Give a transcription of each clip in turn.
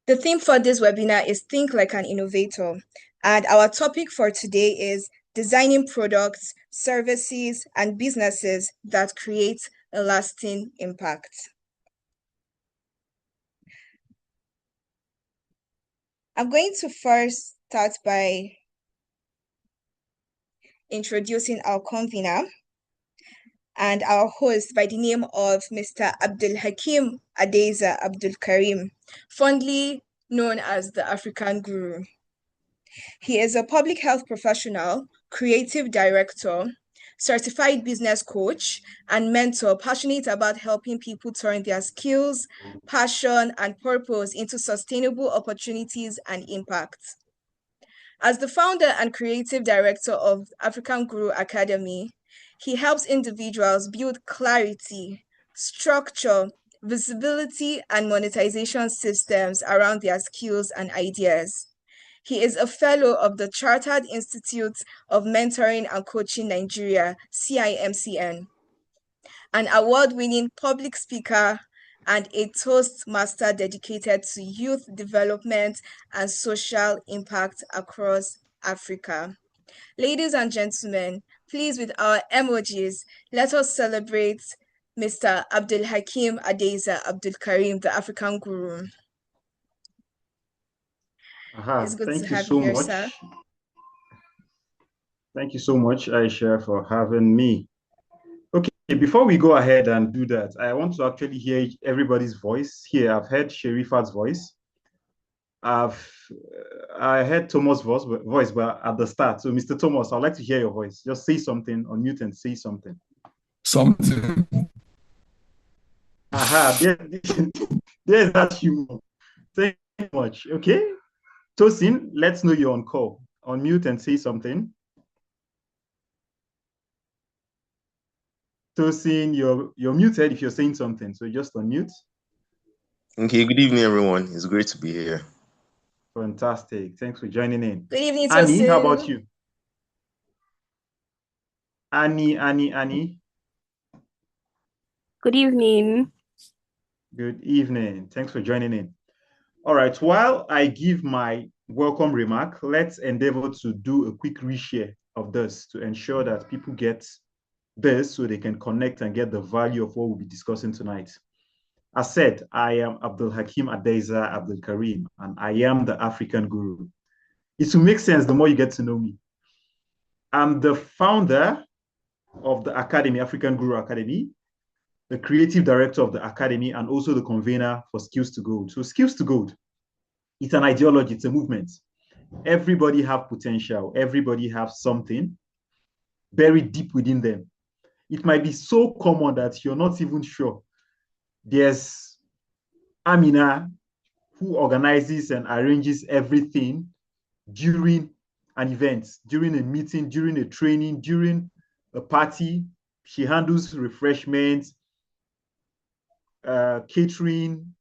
The theme for this webinar is Think Like an Innovator, and our topic for today is designing products, services, and businesses that create a lasting impact. I'm going to first start by introducing our convener and our host by the name of Mr. 𝗵𝗔𝗓𝗍𝗓 𝗪𝗓𝗍𝗓, fondly known as the African Guru. He is a public health professional, creative director, certified business coach, and mentor passionate about helping people turn their skills, passion, and purpose into sustainable opportunities and impact. As the founder and creative director of African Guru Academy, he helps individuals build clarity, structure, visibility, and monetization systems around their skills and ideas. He is a fellow of the Chartered Institute of Mentoring and Coaching Nigeria, CIMCN, an award-winning public speaker, and a Toastmaster dedicated to youth development and social impact across Africa. Ladies and gentlemen, please, with our emojis, let us celebrate Mr. 𝗵𝗔𝗓𝗍𝗓, the African Guru. It's good to have you here, sir. Thank you so much, Aisha, for having me. Okay, before we go ahead and do that, I want to actually hear everybody's voice here. I've heard Sherifa's voice. I heard Thomas' voice, but at the start. So, Mr. Thomas, I'd like to hear your voice. Just say something, unmute and say something. Something. Aha, there's that humor. Thank you so much. Okay, Tosin, let's know you're on call. Unmute and say something. Tosin, you're muted if you're saying something, so just unmute. Okay, good evening, everyone. It's great to be here. Fantastic. Thanks for joining in. Good evening, Annie, Tosin. how about you? Annie. Good evening. Good evening. Thanks for joining in. All right, while I give my welcome remark, let's endeavor to do a quick reshare of this to ensure that people get this so they can connect and get the value of what we'll be discussing tonight. As said, I am 𝗵𝗔𝗓𝗍𝗓, and I am the African Guru. It will make sense the more you get to know me. I'm the founder of the Academy, African Guru Academy, the creative director of the Academy, and also the convener for Skills to Gold. So Skills to Gold, it's an ideology, it's a movement. Everybody have potential. Everybody have something buried deep within them. It might be so common that you're not even sure. There's Amina, who organizes and arranges everything during an event, during a meeting, during a training, during a party. She handles refreshments, catering,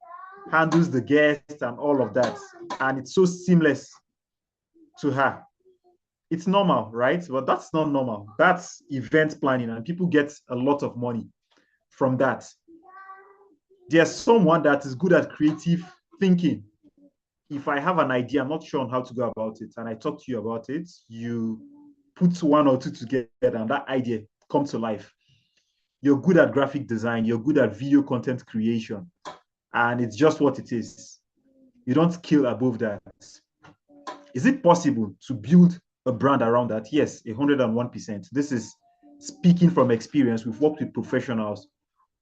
handles the guests and all of that. And it's so seamless to her. It's normal, right? But that's not normal. That's event planning, and people get a lot of money from that. There's someone that is good at creative thinking. If I have an idea, I'm not sure on how to go about it, and I talk to you about it, you put one or two together, and that idea comes to life. You're good at graphic design. You're good at video content creation, and it's just what it is. You don't skill above that. Is it possible to build a brand around that? Yes, 101%. This is speaking from experience. We've worked with professionals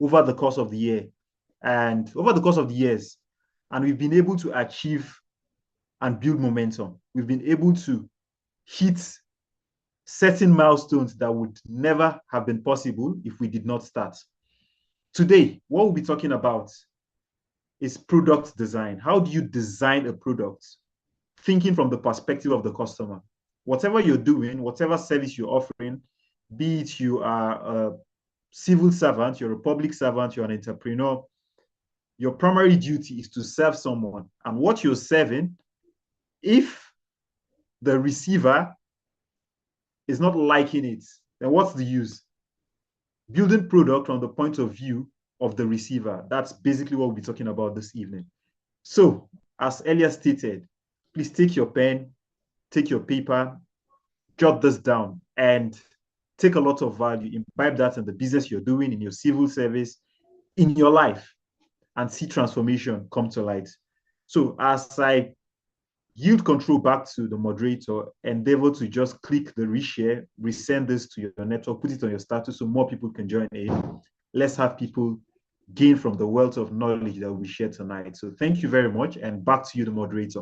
over the course of the year and over the course of the years, and we've been able to achieve and build momentum. We've been able to hit certain milestones that would never have been possible if we did not start. Today, what we'll be talking about is product design. How do you design a product? Thinking from the perspective of the customer. Whatever you're doing, whatever service you're offering, be it you are a civil servant, you're a public servant, you're an entrepreneur, your primary duty is to serve someone. And what you're serving, if the receiver is not liking it, then what's the use? Building product from the point of view of the receiver. That's basically what we'll be talking about this evening. So as earlier stated, please take your pen, take your paper, jot this down, and take a lot of value, imbibe that in the business you're doing, in your civil service, in your life, and see transformation come to light. So as I yield control back to the moderator, endeavor to just click the reshare, resend this to your network, put it on your status so more people can join in. Let's have people gain from the wealth of knowledge that we share tonight. So thank you very much, and back to you, the moderator.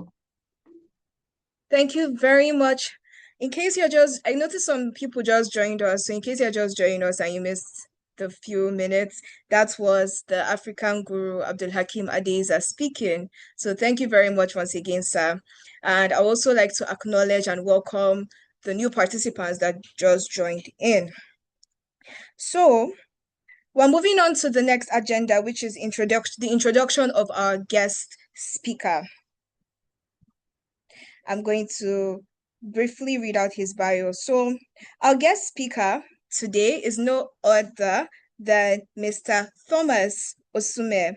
Thank you very much. In case you're just, I noticed some people just joined us. So in case you're just joining us and you missed the few minutes, that was the African guru 𝗵𝗏𝗪𝗏 𝗪𝗏𝗪 speaking. So thank you very much once again, sir. And I also like to acknowledge and welcome the new participants that just joined in. So we're moving on to the next agenda, which is the introduction of our guest speaker. I'm going to briefly read out his bio. So our guest speaker today is no other than Mr. Thomas Osume.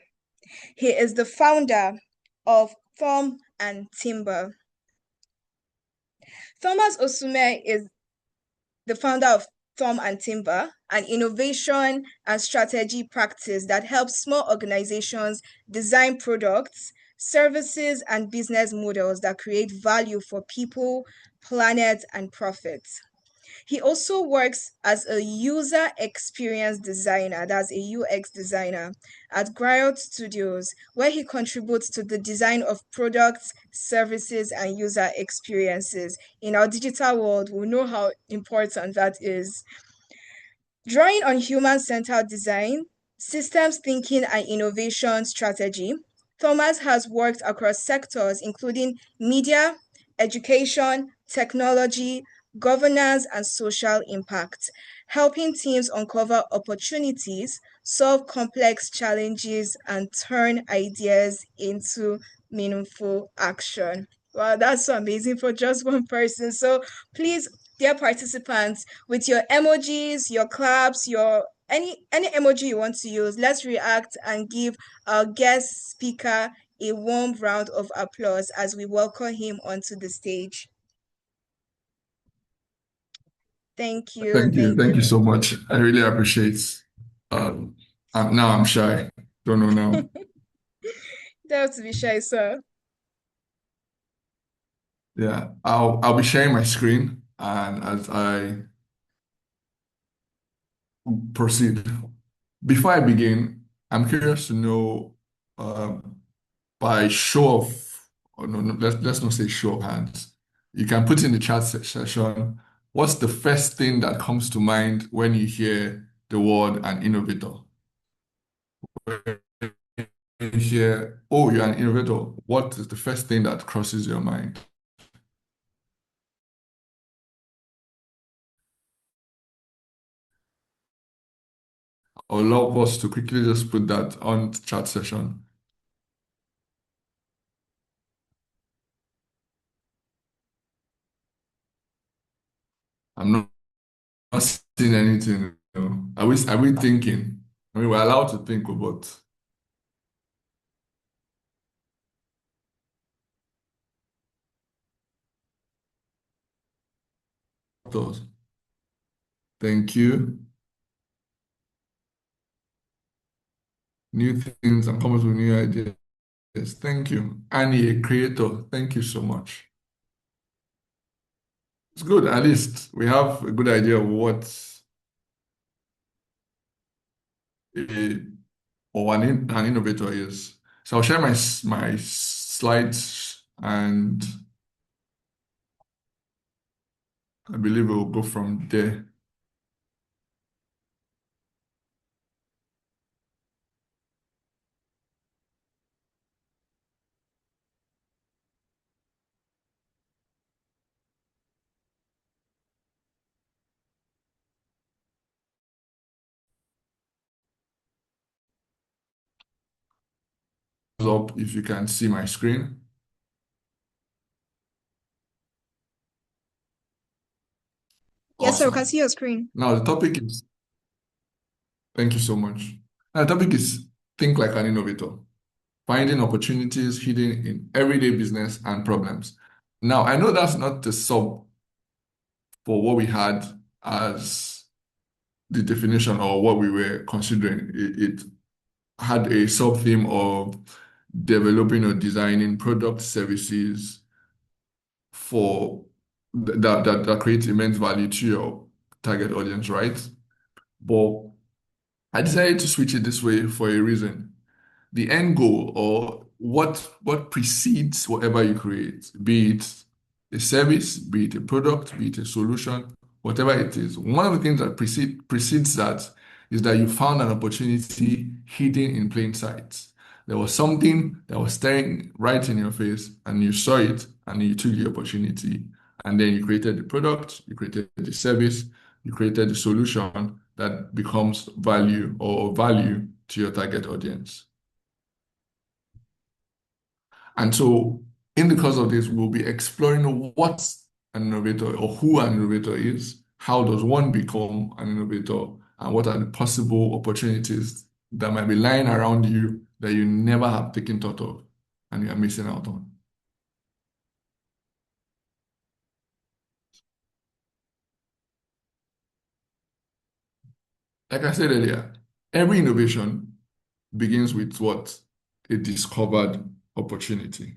He is the founder of 𝗏𝗏𝗪. Thomas Osume is the founder of 𝗏𝗏𝗪, an innovation and strategy practice that helps small organizations design products, services, and business models that create value for people, planet, and profit. He also works as a user experience designer, that's a UX designer, at 𝗏𝗏𝗪𝗏 Studios, where he contributes to the design of products, services, and user experiences. In our digital world, we know how important that is. Drawing on human-centered design, systems thinking, and innovation strategy, Thomas has worked across sectors including media, education, technology, governance, and social impact, helping teams uncover opportunities, solve complex challenges, and turn ideas into meaningful action. Wow, that's so amazing for just one person. So please, dear participants, with your emojis, your claps, your any emoji you want to use, let's react and give our guest speaker a warm round of applause as we welcome him onto the stage. Thank you. Thank you so much. I really appreciate. Now I'm shy. Don't know now. Don't have to be shy, sir. Yeah, I'll be sharing my screen, and as I proceed, before I begin, I'm curious to know, by show of, or no, let's not say show of hands. You can put in the chat session, what's the first thing that comes to mind when you hear the word an innovator? When you hear, oh, you're an innovator, what is the first thing that crosses your mind? I'd love us to quickly just put that on the chat session. I'm not seeing anything. Are we thinking? I mean, we're allowed to think, but thoughts. Thank you. New things and coming up with new ideas. Thank you. Annie, a creator. Thank you so much. It's good. At least we have a good idea of what an innovator is. So I'll share my slides, and I believe we'll go from there. Up if you can see my screen. Yes, sir, we Awesome. can see your screen. Now the topic is, thank you so much. Now the topic is think like an innovator. finding opportunities hidden in everyday business and problems. Now, I know that's not the sub for what we had as the definition or what we were considering. It had a sub-theme of developing or designing product services for that creates immense value to your target audience, right? But I decided to switch it this way for a reason. The end goal or what precedes whatever you create, be it a service, be it a product, be it a solution, whatever it is. One of the things that precedes that is that you found an opportunity hidden in plain sight. There was something that was staring right in your face, and you saw it, and you took the opportunity, and then you created the product, you created the service, you created the solution that becomes value or value to your target audience. And so, in the course of this, we'll be exploring what an innovator or who an innovator is, how does one become an innovator, and what are the possible opportunities that might be lying around you that you never have taken thought of and you are missing out on. Like I said earlier, every innovation begins with what? A discovered opportunity.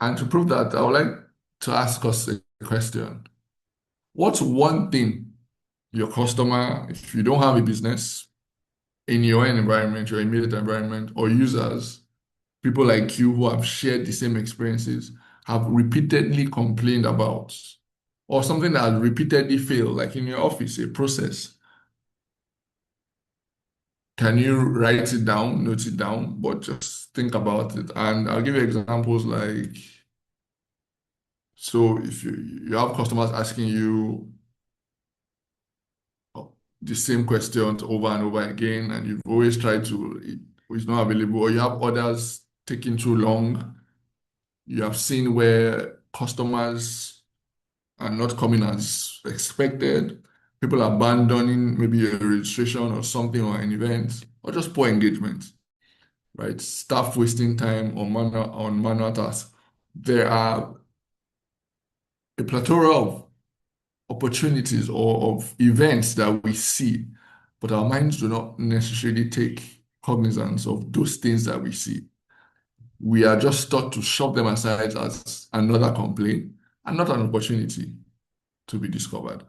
And to prove that, I would like to ask us a question. What's one thing your customer, if you don't have a business, in your own environment, your immediate environment, or users, people like you who have shared the same experiences, have repeatedly complained about, or something that has repeatedly failed, like in your office, a process? Can you write it down, note it down, but just think about it? And I'll give you examples like, so if you have customers asking you the same questions over and over again, and you've always tried to, it's not available, or you have orders taking too long, you have seen where customers are not coming as expected, people abandoning maybe a registration or something or an event, or just poor engagement, right? Staff wasting time on manual tasks. There are a plethora of opportunities or of events that we see, but our minds do not necessarily take cognizance of those things that we see. We are just taught to shove them aside as another complaint and not an opportunity to be discovered.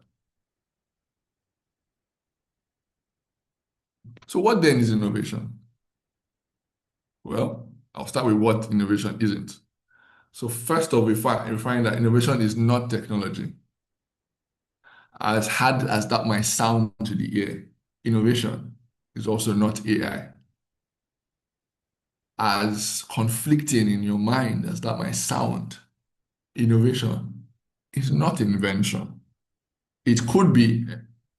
So what then is innovation? Well, I'll start with what innovation isn't. So first off, we find that innovation is not technology. As hard as that might sound to the ear, innovation is also not AI. As conflicting in your mind as that might sound, innovation is not invention. It could be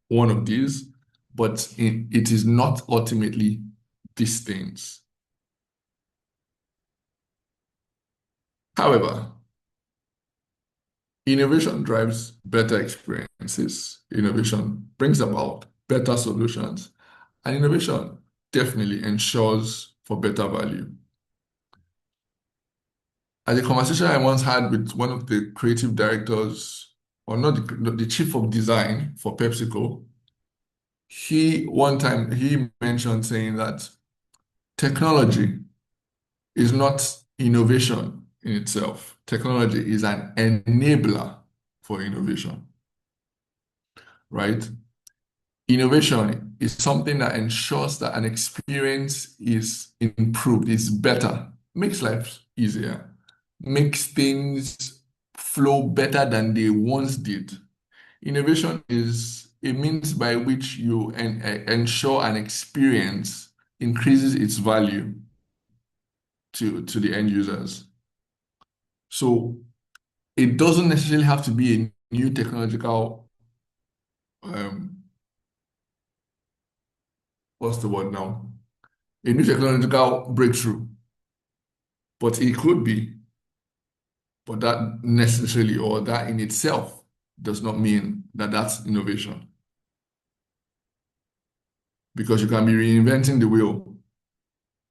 one of these, but it is not ultimately these things. However, innovation drives better experiences. Innovation brings about better solutions, and innovation definitely ensures for better value. As a conversation I once had with one of the creative directors, or not the chief of design for PepsiCo, one time he mentioned saying that technology is not innovation in itself. Technology is an enabler for innovation, right? Innovation is something that ensures that an experience is improved, is better, makes life easier, makes things flow better than they once did. Innovation is a means by which you ensure an experience increases its value to the end users. So it doesn't necessarily have to be a new technological, what's the word now? A new technological breakthrough, but it could be, but that necessarily or that in itself does not mean that that's innovation. because you can be reinventing the wheel.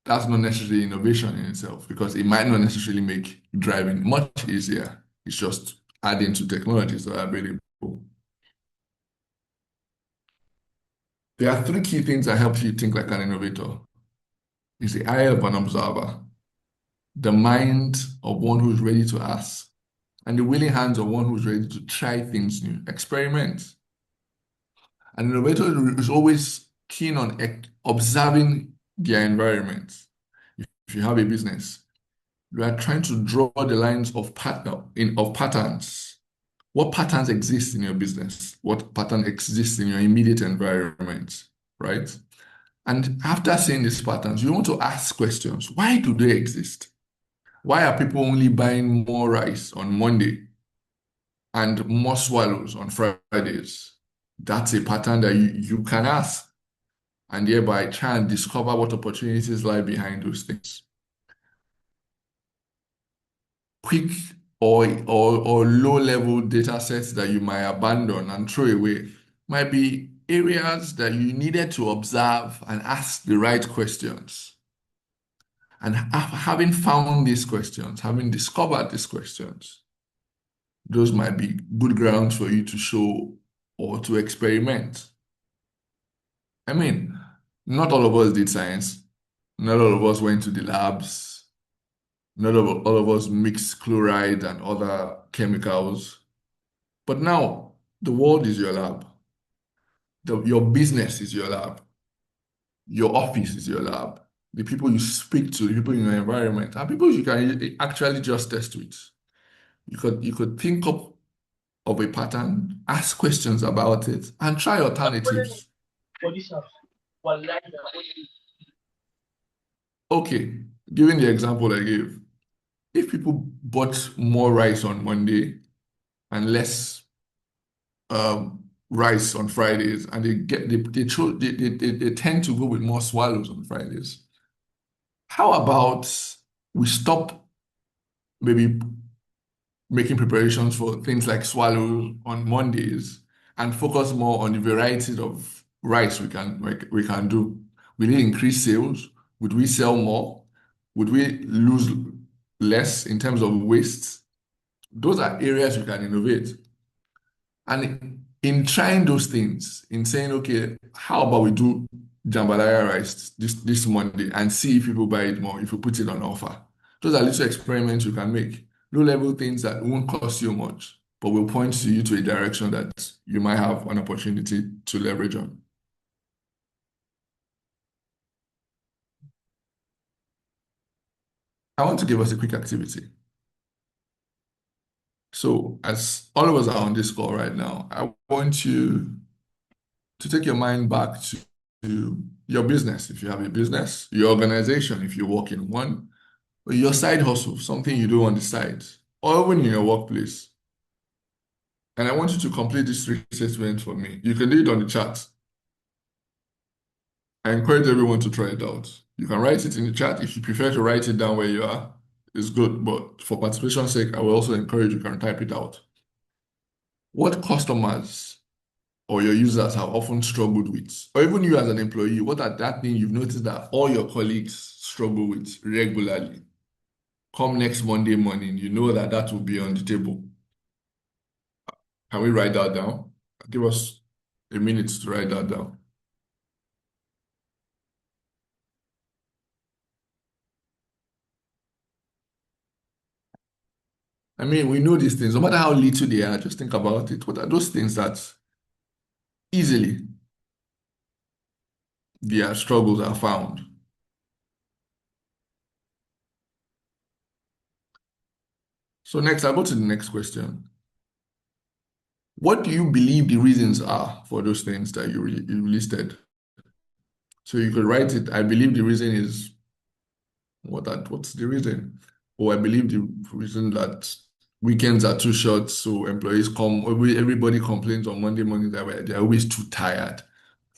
That's not necessarily innovation in itself because it might not necessarily make driving much easier. It's just adding to technologies that are available. There are three key things that help you think like an innovator. It's the eye of an observer, the mind of one who's ready to ask, and the willing hands of one who's ready to try things new, experiment. An innovator is always keen on observing their environment. If you have a business, you are trying to draw the lines of patterns. What patterns exist in your business? What pattern exists in your immediate environment, right? And after seeing these patterns, you want to ask questions. Why do they exist? Why are people only buying more rice on Monday and more swallows on Fridays? That's a pattern that you can ask and thereby try and discover what opportunities lie behind those things. Quick or low-level data sets that you might abandon and throw away might be areas that you needed to observe and ask the right questions. And having found these questions, having discovered these questions, those might be good grounds for you to show or to experiment. I mean, not all of us did science. Not all of us went to the labs. Not all of us mixed chloride and other chemicals. But now, the world is your lab. Your business is your lab. Your office is your lab. The people you speak to, the people in your environment, are people you can actually just test with. You could think of a pattern, ask questions about it, and try alternatives. Okay, given the example I gave, if people bought more rice on Monday and less rice on Fridays, and they tend to go with more swallows on Fridays, how about we stop maybe making preparations for things like swallows on Mondays and focus more on the varieties of rice we can do? Will it increase sales? Would we sell more? Would we lose less in terms of waste? Those are areas you can innovate. And in trying those things, in saying, okay, how about we do jambalaya rice this Monday and see if people buy it more, if we put it on offer. Those are little experiments you can make. Low-level things that won't cost you much, but will point you to a direction that you might have an opportunity to leverage on. I want to give us a quick activity. So as all of us are on this call right now, I want you to take your mind back to your business, if you have a business, your organization, if you work in one, or your side hustle, something you do on the side, or even in your workplace. And I want you to complete this three statements for me. You can do it on the chat. I encourage everyone to try it out. You can write it in the chat. If you prefer to write it down where you are, it's good. But for participation's sake, I will also encourage you can type it out. What customers or your users have often struggled with, or even you as an employee, what are that thing you've noticed that all your colleagues struggle with regularly? Come next Monday morning, you know that will be on the table. Can we write that down? Give us a minute to write that down. I mean, we know these things, no matter how little they are, just think about it. What are those things that easily their struggles are found? So next, I'll go to the next question. What do you believe the reasons are for those things that you listed? So you could write it, I believe the reason is, what's the reason? Or I believe the reason that weekends are too short, so employees everybody complains on Monday morning that they're always too tired.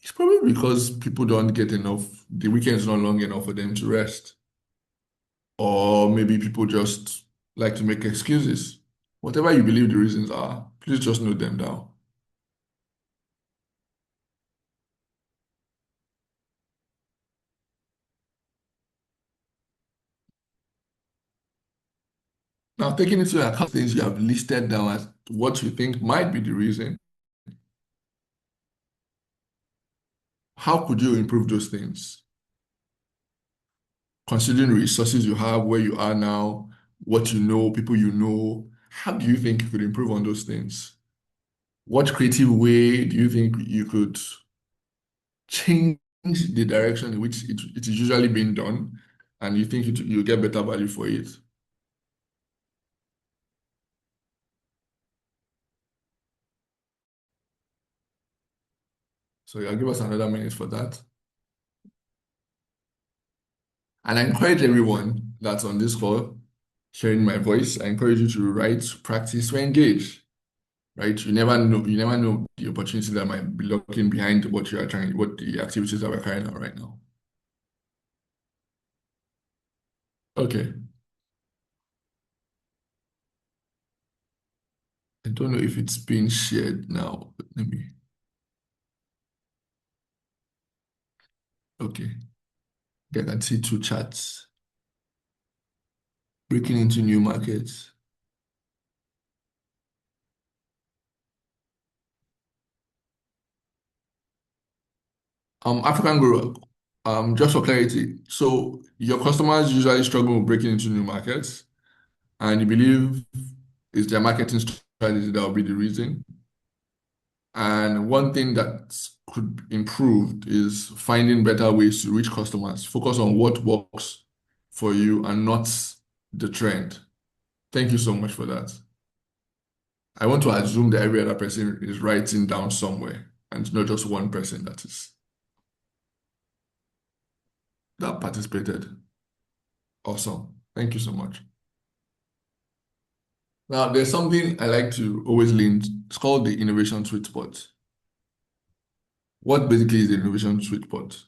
It's probably because people don't get enough, the weekend's not long enough for them to rest. Or maybe people just like to make excuses. Whatever you believe the reasons are, please just note them down. Now, taking into account things you have listed down as what you think might be the reason, how could you improve those things? Considering the resources you have, where you are now, what you know, people you know, how do you think you could improve on those things? What creative way do you think you could change the direction in which it is usually being done, and you think you'll get better value for it? So I'll give us another minute for that. And I encourage everyone that's on this call, sharing my voice, I encourage you to write, practice, or engage. Right? You never know the opportunity that might be lurking behind what the activities that we're carrying out right now. Okay. I don't know if it's being shared now, but let me. Okay. I can see two chats. Breaking into new markets. African Guru, just for clarity, so your customers usually struggle with breaking into new markets, and you believe it's their marketing strategy that will be the reason. And one thing that could be improved is finding better ways to reach customers. Focus on what works for you and not the trend. Thank you so much for that. I want to assume that every other person is writing down somewhere, and not just one person that participated. Awesome. Thank you so much. Now, there's something I like to always lean. It's called the innovation sweet spot. What basically is the innovation sweet spot?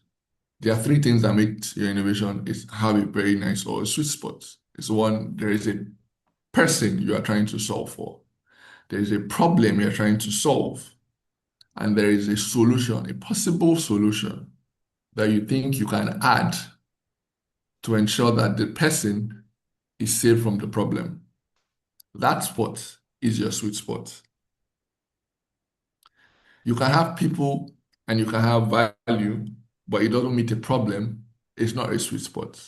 There are three things that make your innovation have a very nice or a sweet spot. It's one, there is a person you are trying to solve for. There is a problem you're trying to solve. And there is a solution, a possible solution that you think you can add to ensure that the person is saved from the problem. That spot is your sweet spot. You can have people and you can have value, but it doesn't meet a problem. It's not a sweet spot.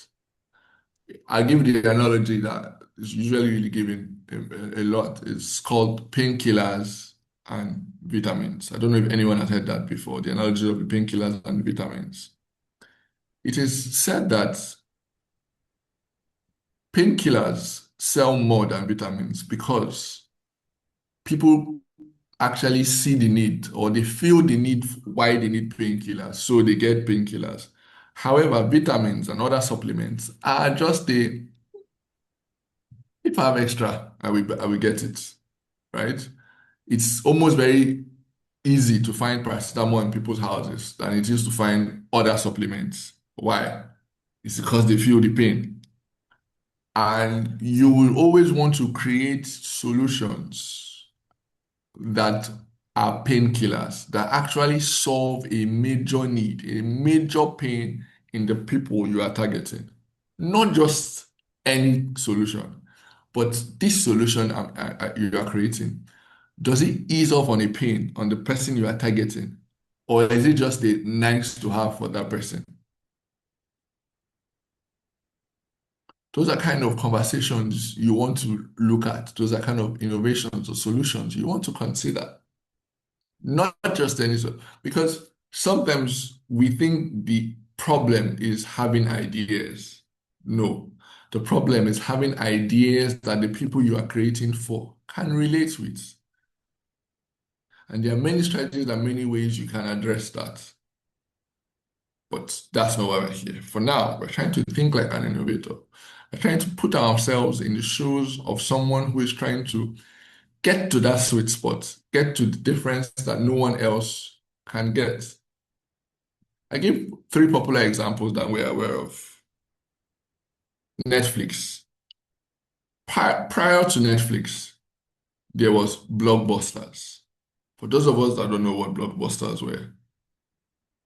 I'll give you the analogy that is usually really given a lot. It's called painkillers and vitamins. I don't know if anyone has heard that before, the analogy of the painkillers and vitamins. It is said that painkillers sell more than vitamins because people actually see the need, or they feel the need why they need painkillers, so they get painkillers. However, vitamins and other supplements are just if I have extra, I will get it, right? It's almost very easy to find paracetamol in people's houses than it is to find other supplements. Why? It's because they feel the pain. And you will always want to create solutions that are painkillers, that actually solve a major need, a major pain in the people you are targeting. Not just any solution, but this solution you are creating. Does it ease off on a pain on the person you are targeting? Or is it just a nice to have for that person? Those are kind of conversations you want to look at. Those are kind of innovations or solutions you want to consider. Not just any, because sometimes we think the problem is having ideas. No, the problem is having ideas that the people you are creating for can relate with. And there are many strategies and many ways you can address that. But that's not why we're here. For now, we're trying to think like an innovator. We're trying to put ourselves in the shoes of someone who is trying to get to that sweet spot, get to the difference that no one else can get. I give three popular examples that we're aware of. Netflix. Prior to Netflix, there was blockbusters. For those of us that don't know what blockbusters were,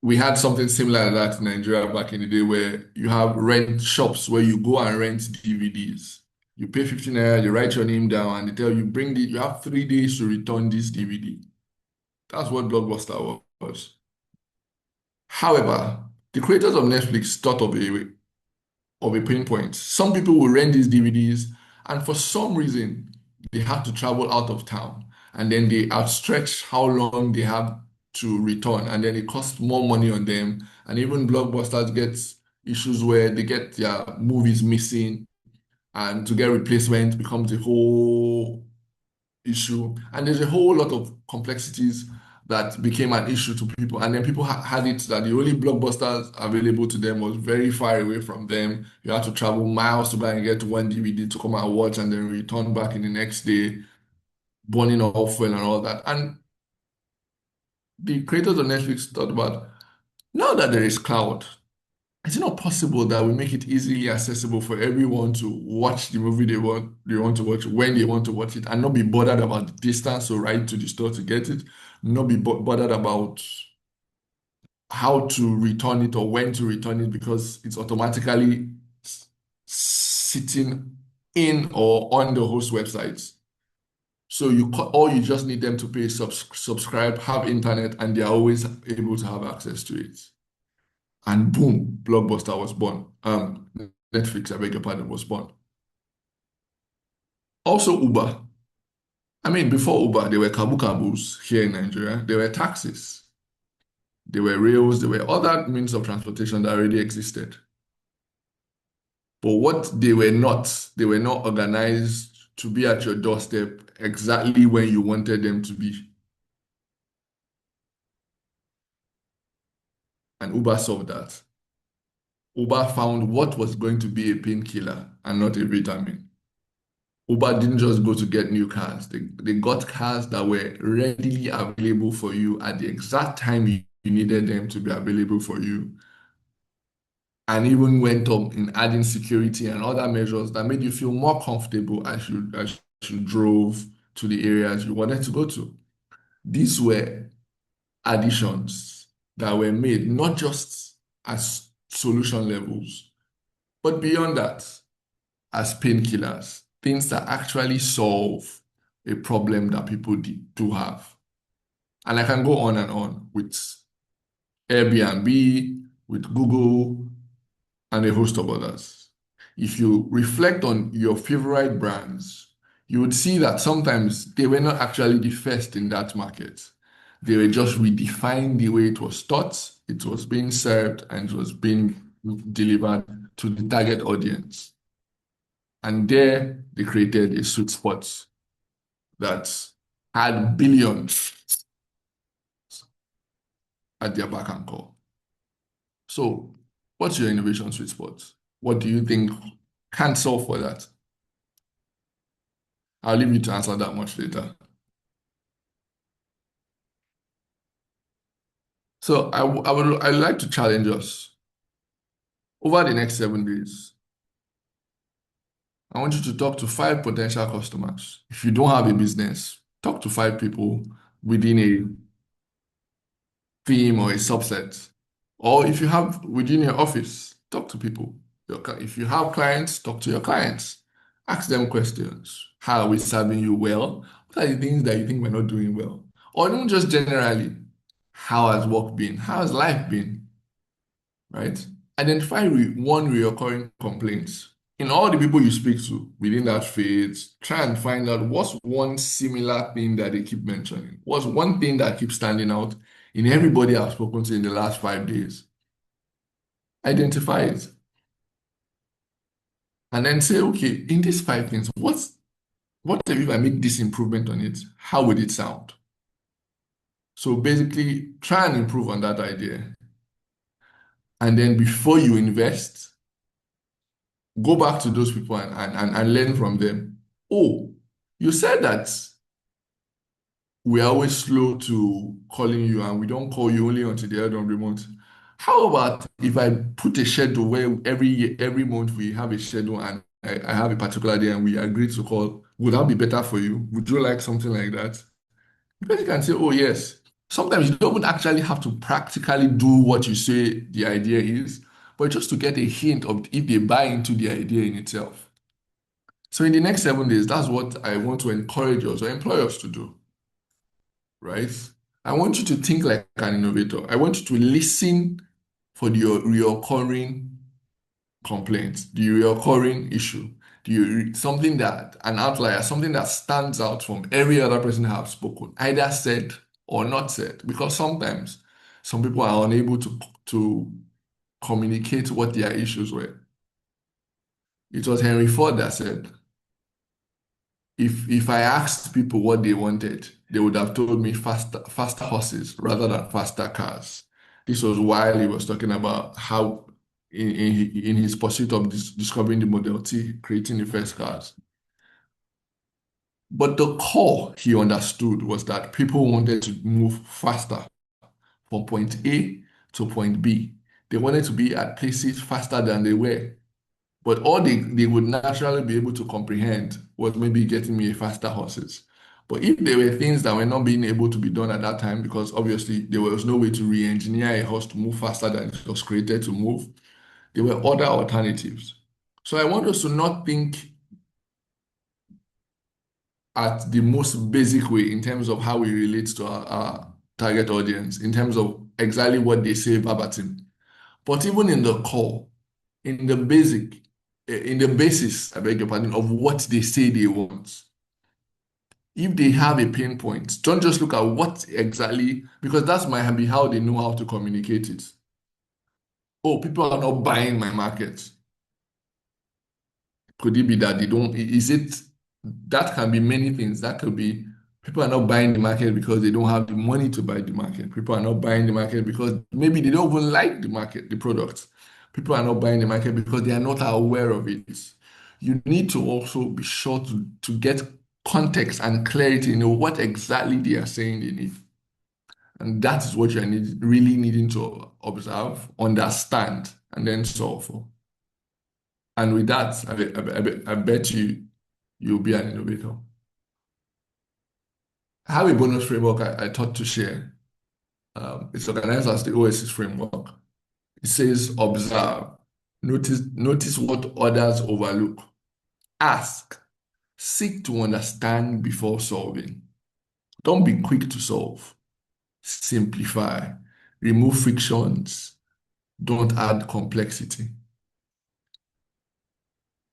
we had something similar to that in Nigeria back in the day, where you have rent shops where you go and rent DVDs. You pay 15 naira, you write your name down, and they tell you you have 3 days to return this DVD. That's what Blockbuster was. However, the creators of Netflix thought of a pain point. Some people will rent these DVDs, and for some reason, they have to travel out of town, and then they outstretch how long they have to return, and then it costs more money on them. And even Blockbusters gets issues where they get their movies missing, and to get replacement becomes a whole issue. And there's a whole lot of complexities that became an issue to people. And then people had it that the only Blockbusters available to them was very far away from them. You had to travel miles to go and get one DVD to come and watch and then return back in the next day, burning off fuel and all that. And the creators of Netflix thought about, now that there is cloud, is it not possible that we make it easily accessible for everyone to watch the movie they want to watch when they want to watch it, and not be bothered about the distance or ride to the store to get it, not be bothered about how to return it or when to return it because it's automatically sitting in or on the host websites. So you just need them to pay, subscribe, have internet, and they're always able to have access to it. And boom, Blockbuster was born. Netflix, I beg your pardon, was born. Also Uber. I mean, before Uber, there were kabus here in Nigeria. There were taxis. There were rails. There were other means of transportation that already existed. But what they were not organized to be at your doorstep exactly when you wanted them to be. And Uber solved that. Uber found what was going to be a painkiller and not a vitamin. Uber didn't just go to get new cars. They got cars that were readily available for you at the exact time you needed them to be available for you. And even went up in adding security and other measures that made you feel more comfortable as you drove to the areas you wanted to go to. These were additions that were made not just as solution levels, but beyond that, as painkillers, things that actually solve a problem that people do have. And I can go on and on with Airbnb, with Google, and a host of others. If you reflect on your favorite brands, you would see that sometimes they were not actually the first in that market. They were just redefined the way it was taught, it was being served, and it was being delivered to the target audience. And there they created a sweet spot that had billions at their back and call. So, what's your innovation sweet spot? What do you think can solve for that? I'll leave you to answer that much later. So I'd like to challenge us. Over the next 7 days, I want you to talk to 5 potential customers. If you don't have a business, talk to 5 people within a theme or a subset. Or if you have within your office, talk to people. If you have clients, talk to your clients. Ask them questions. How are we serving you well? What are the things that you think we're not doing well? Or not just generally, how has work been? How has life been? Right? Identify one recurring complaint. In all the people you speak to within that phase, try and find out what's one similar thing that they keep mentioning. What's one thing that keeps standing out in everybody I've spoken to in the last 5 days? Identify it. And then say, okay, in these 5 things, what if I make this improvement on it? How would it sound? So basically, try and improve on that idea. And then before you invest, go back to those people and learn from them. Oh, you said that we are always slow to calling you and we don't call you only until the end of the month. How about if I put a schedule where every month we have a schedule and I have a particular day and we agree to call? Would that be better for you? Would you like something like that? Because you can say, oh, yes. Sometimes you don't actually have to practically do what you say the idea is, but just to get a hint of if they buy into the idea in itself. So in the next 7 days, that's what I want to encourage us or employ us to do, right? I want you to think like an innovator. I want you to listen for the reoccurring complaint, the reoccurring issue, something that an outlier, something that stands out from every other person who have spoken, either said or not said. Because sometimes some people are unable to communicate what their issues were. It was 𝗵𝗎 that said, if I asked people what they wanted, they would have told me faster horses rather than faster cars. This was while he was talking about how in his pursuit of discovering the Model T, creating the first cars. But the core he understood was that people wanted to move faster from point A to point B. They wanted to be at places faster than they were. But all they would naturally be able to comprehend was maybe getting me a faster horses. But if there were things that were not being able to be done at that time, because obviously there was no way to re-engineer a horse to move faster than it was created to move, there were other alternatives. So I want us to not think at the most basic way in terms of how we relate to our target audience, in terms of exactly what they say verbatim. But even in the core, in the basis, I beg your pardon, of what they say they want. If they have a pain point, don't just look at what exactly, because that might be how they know how to communicate it. Oh, people are not buying my market. Could it be that they don't, that can be many things. That could be people are not buying the market because they don't have the money to buy the market. People are not buying the market because maybe they don't even like the market, the product. People are not buying the market because they are not aware of it. You need to also be sure to get context and clarity, what exactly they are saying they need. And that is what you're really needing to observe, understand, and then solve for. And with that, I bet you'll be an innovator. I have a bonus framework I thought to share. It's organized as the OSIS framework. It says observe, notice what others overlook, ask, seek to understand before solving. Don't be quick to solve. Simplify, remove frictions, don't add complexity.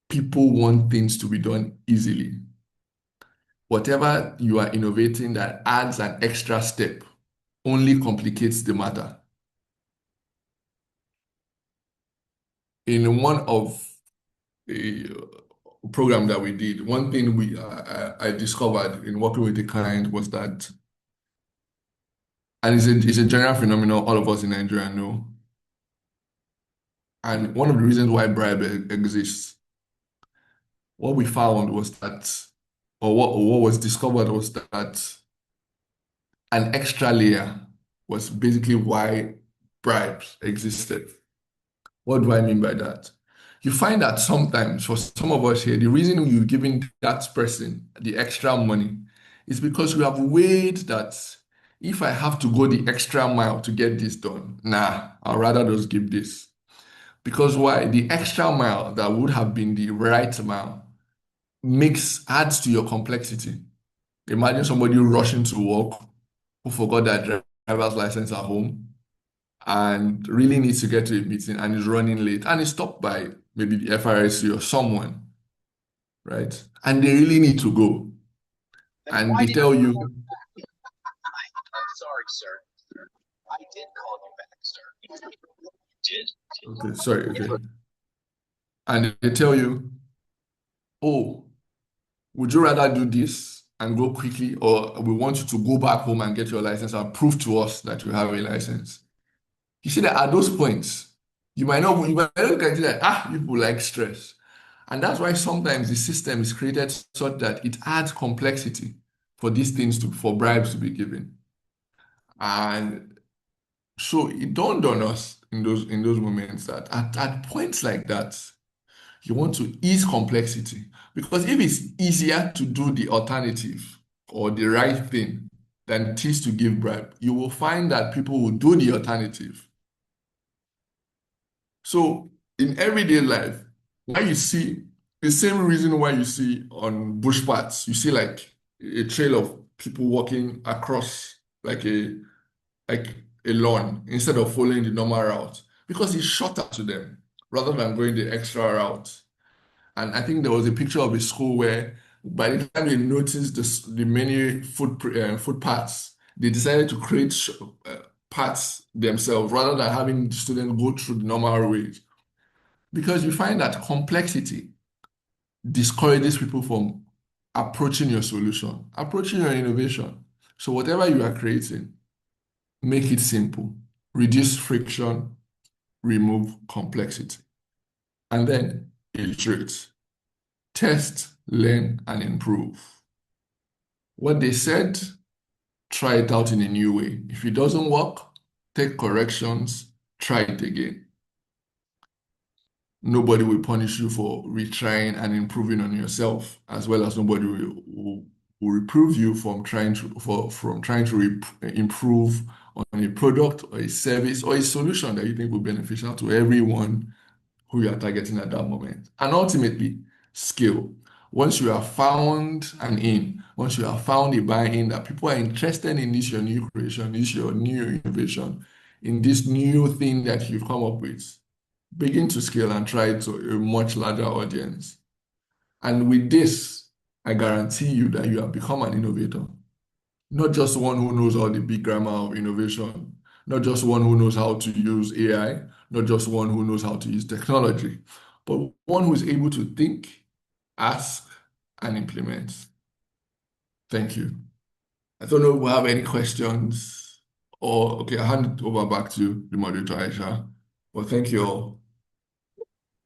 People want things to be done easily. Whatever you are innovating that adds an extra step only complicates the matter. In one of a program that we did, one thing I discovered in working with a client was that, and it's a general phenomenon all of us in Nigeria know, and one of the reasons why bribe exists, what we found was that, or what was discovered was that an extra layer was basically why bribes existed. What do I mean by that? You find that sometimes for some of us here, the reason you're giving that person the extra money is because you have weighed that if I have to go the extra mile to get this done, nah, I'd rather just give this. Because why? The extra mile that would have been the right mile adds to your complexity. Imagine somebody rushing to work who forgot their driver's license at home and really needs to get to a meeting and is running late and is stopped by maybe the 𝗵𝗎𝗄 or someone, right? And they really need to go. And they tell you, I'm sorry, sir. I did call you back, sir. You did? okay, sorry, okay. And they tell you, oh, would you rather do this and go quickly, or we want you to go back home and get your license and prove to us that you have a license? You see that at those points, you might not look at it like, people like stress. And that's why sometimes the system is created such that it adds complexity for these things for bribes to be given. And so it dawned on us in those moments that at points like that, you want to ease complexity. Because if it's easier to do the alternative or the right thing than it is to give bribe, you will find that people will do the alternative. So in everyday life, when you see the same reason why you see on bush paths, you see like a trail of people walking across like a lawn instead of following the normal route because it's shorter to them rather than going the extra route. And I think there was a picture of a school where by the time they noticed the many footpaths, they decided to create paths themselves rather than having the students go through the normal ways. Because you find that complexity discourages people from approaching your solution, approaching your innovation. So whatever you are creating, make it simple, reduce friction, remove complexity, and then iterate, test, learn, and improve. What they said, try it out in a new way. If it doesn't work, take corrections, try it again. Nobody will punish you for retrying and improving on yourself, as well as nobody will reprove you from trying to improve on a product or a service or a solution that you think will be beneficial to everyone who you are targeting at that moment. And ultimately, skill. Once you have found once you have found a buy-in that people are interested in this your new creation, this your new innovation, in this new thing that you've come up with, begin to scale and try it to a much larger audience. And with this, I guarantee you that you have become an innovator. Not just one who knows all the big grammar of innovation, not just one who knows how to use AI, not just one who knows how to use technology, but one who is able to think, ask, and implement. Thank you. I don't know if we have any questions okay, I'll hand it over back to the moderator, Aisha. Well, thank you all.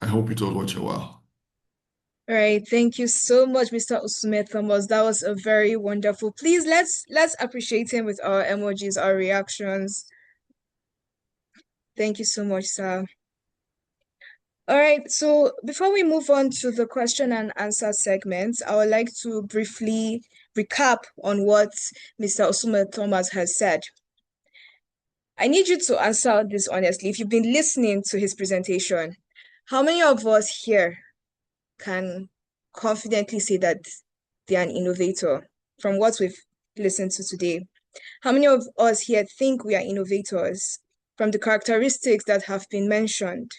I hope it all went well. All right, thank you so much, Mr. 𝗚𝗎𝗪. That was a very wonderful. Please let's appreciate him with our emojis, our reactions. Thank you so much, sir. All right, so before we move on to the question and answer segment, I would like to briefly recap on what Mr. 𝗚𝗎𝗪 has said. I need you to answer this honestly. If you've been listening to his presentation, how many of us here can confidently say that they're an innovator from what we've listened to today? How many of us here think we are innovators from the characteristics that have been mentioned?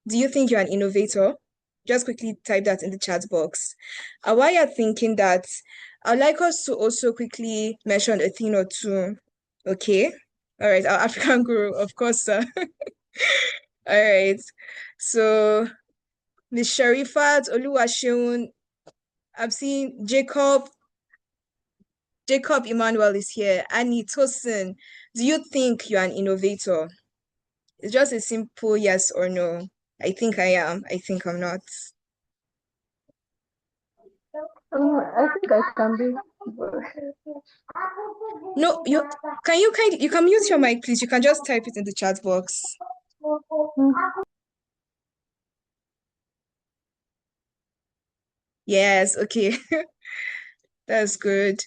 Do you think you're an innovator? Just quickly type that in the chat box. And while you're thinking that, I'd like us to also quickly mention a thing or two. Okay? All right, our African guru, of course, sir. All right. So Ms. Sharifat, Oluwaseun, I've seen Jacob Emmanuel is here. Annie Tosin, do you think you're an innovator? It's just a simple yes or no. I think I am. I think I'm not. I think I can be. No, you can mute your mic, please. You can just type it in the chat box. Yes, okay. That's good.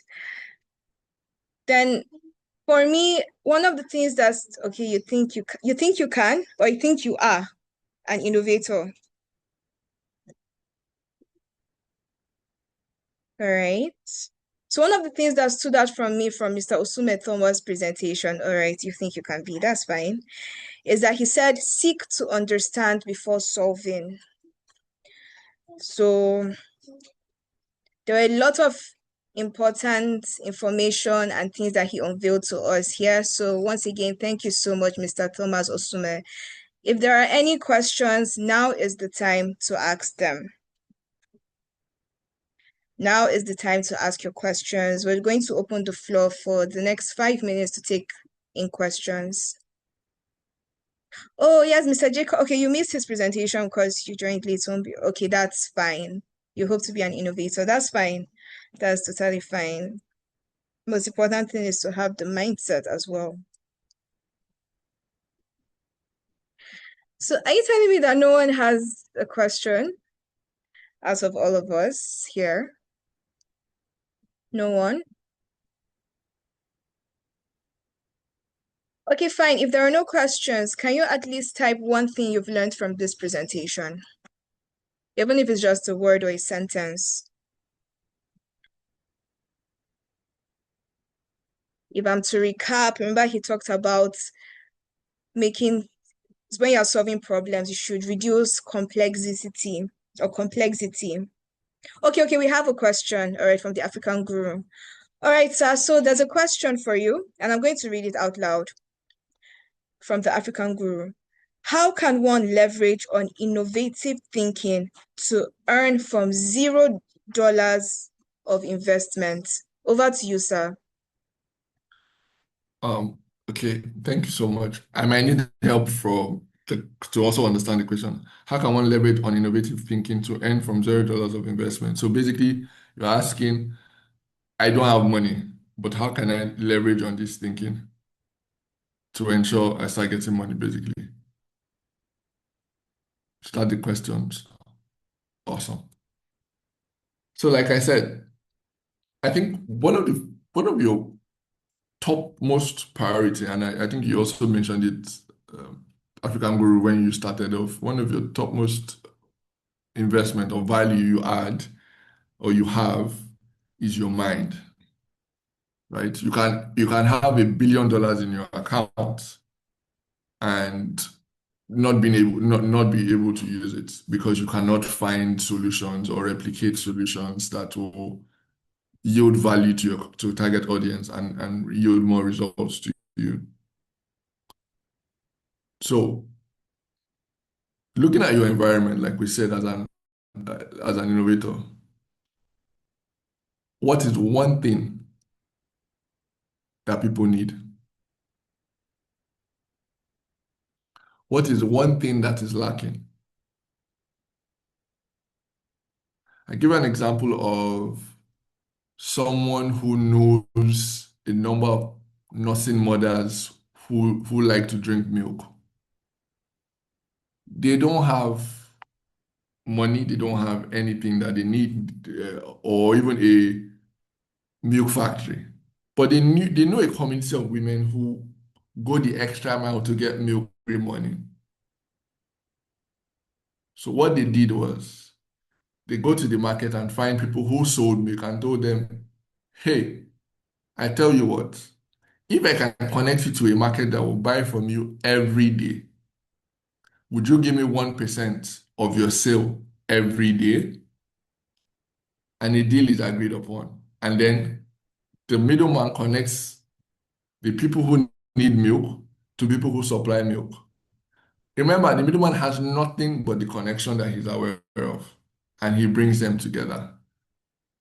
Then for me, one of the things that's okay, you think you can, or you think you are an innovator. All right. So one of the things that stood out from me from Mr. 𝗚𝗎𝗪's presentation, all right, you think you can be, that's fine, is that he said, seek to understand before solving. So there are a lot of important information and things that he unveiled to us here. So once again, thank you so much, Mr. Thomas Osume. If there are any questions, now is the time to ask them. Now is the time to ask your questions. We're going to open the floor for the next 5 minutes to take in questions. Oh, yes, Mr. Jacob. Okay, you missed his presentation because you joined late. Okay, that's fine. You hope to be an innovator. That's fine. That's totally fine. Most important thing is to have the mindset as well. So are you telling me that no one has a question out of all of us here? No one? Okay, fine. If there are no questions, can you at least type one thing you've learned from this presentation? even if it's just a word or a sentence. If I'm to recap, remember he talked about when you're solving problems, you should reduce complexity or complexity. Okay, we have a question, all right, from the African Guru. All right, sir, so there's a question for you, and I'm going to read it out loud from the African Guru. How can one leverage on innovative thinking to earn from $0 of investment? Over to you, sir. Okay, thank you so much. I might need help to also understand the question. How can one leverage on innovative thinking to earn from $0 of investment? So basically, you're asking, I don't have money, but how can I leverage on this thinking to ensure I start getting money, basically? Start the questions. Awesome. So like I said, I think one of your topmost priority, and I think you also mentioned it, African Guru, when you started off, one of your topmost investment or value you add or you have is your mind, right? You can have $1 billion in your account and not be able to use it because you cannot find solutions or replicate solutions that will yield value to your target audience and yield more results to you. So looking at your environment, like we said, as an innovator, what is one thing that people need? What is one thing that is lacking? I give an example of someone who knows a number of nursing mothers who like to drink milk. They don't have money, they don't have anything that they need, or even a milk factory. But they know a community of women who go the extra mile to get milk every morning. So what they did was they go to the market and find people who sold milk and told them, hey, I tell you what, if I can connect you to a market that will buy from you every day, would you give me 1% of your sale every day? And a deal is agreed upon. And then the middleman connects the people who need milk to people who supply milk. Remember, the middleman has nothing but the connection that he's aware of, and he brings them together,